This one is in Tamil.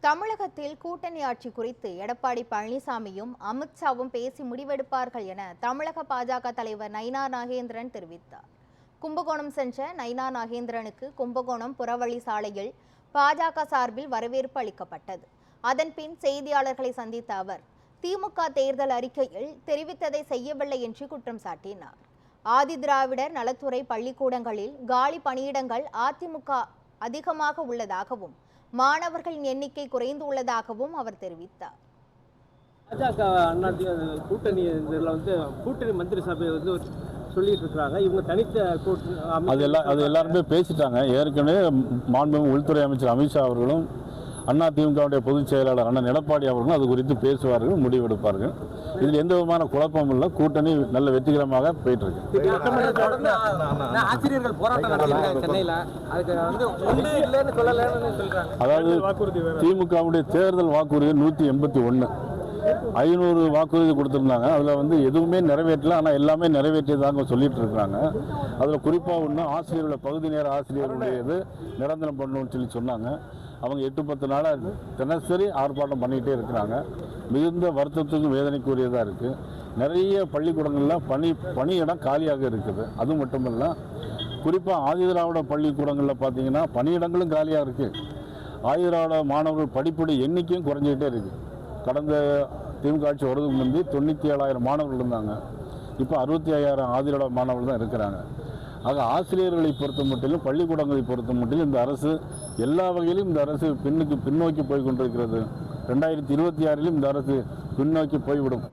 தமிழகத்தில் கூட்டணி ஆட்சி குறித்து எடப்பாடி பழனிசாமியும் அமித்ஷாவும் பேசி முடிவெடுப்பார்கள் என தமிழக பாஜக தலைவர் நயினா நாகேந்திரன் தெரிவித்தார். கும்பகோணம் சென்ற நயினா நாகேந்திரனுக்கு கும்பகோணம் புறவழி சாலையில் பாஜக சார்பில் வரவேற்பு அளிக்கப்பட்டது. அதன்பின் செய்தியாளர்களை சந்தித்த அவர் திமுக தேர்தல் அறிக்கையில் தெரிவித்ததை செய்யவில்லை என்று குற்றம் சாட்டினார். ஆதி திராவிடர் நலத்துறை பள்ளிக்கூடங்களில் காலி பணியிடங்கள் அதிமுக அதிகமாக உள்ளதாகவும் மாணவர்களின் எண்ணிக்கை குறைந்து உள்ளதாகவும் அவர் தெரிவித்தார். பாஜக கூட்டணி கூட்டணி மந்திரி சபை சொல்லிட்டு இருக்காங்க. இவங்க தனித்த அது எல்லாருமே பேசிட்டாங்க. ஏற்கனவே மாண்புமிகு உள்துறை அமைச்சர் அமித்ஷா அவர்களும் அதிமுகவுடைய பொதுச் செயலாளர் அண்ணன் எடப்பாடி அவர்களும் அது குறித்து பேசுவார்கள், முடிவெடுப்பார்கள். இதில் எந்த விதமான குழப்பமும் இல்லை. கூட்டணி நல்ல வெற்றிகரமாக போயிட்டு இருக்கு. ஆசிரியர்கள் போராட்டம் நடத்திருக்காங்க சென்னையில. அதாவது திமுகவுடைய தேர்தல் வாக்குறுதி 181 500 வாக்குறுதி கொடுத்துருந்தாங்க. அதில் எதுவுமே நிறைவேற்றல. ஆனால் எல்லாமே நிறைவேற்றியதாக சொல்லிட்டு இருக்கிறாங்க. அதில் குறிப்பாக ஒன்று ஆசிரியர்களோட பகுதி நேர ஆசிரியர்களுடையது நிரந்தரம் பண்ணணும்னு சொன்னாங்க. அவங்க 8-10 நாளாக தினசரி ஆர்ப்பாட்டம் பண்ணிக்கிட்டே இருக்கிறாங்க. மிகுந்த வருத்தத்துக்கும் வேதனைக்குரியதாக இருக்குது. நிறைய பள்ளிக்கூடங்களில் பணியிடம் காலியாக இருக்குது. அது மட்டுமல்ல, குறிப்பாக ஆதிதிராவிட பள்ளிக்கூடங்களில் பார்த்தீங்கன்னா பணியிடங்களும் காலியாக இருக்குது. ஆதிதிராவிட மாணவர்கள் படிப்புடைய எண்ணிக்கையும் குறைஞ்சிக்கிட்டே இருக்குது. கடந்த திமுக ஆட்சி வருவதுக்கு முந்தி 97,000 மாணவர்கள் இருந்தாங்க. இப்போ 65,000 ஆதிதிராவிட மாணவர்கள் தான் இருக்கிறாங்க. ஆக ஆசிரியர்களை பொறுத்த மட்டிலும் பள்ளிக்கூடங்களை பொறுத்த மட்டிலும் இந்த அரசு எல்லா வகையிலும் இந்த அரசு பின்னோக்கி போய் கொண்டிருக்கிறது. 2026 இந்த அரசு பின்னோக்கி போய்விடும்.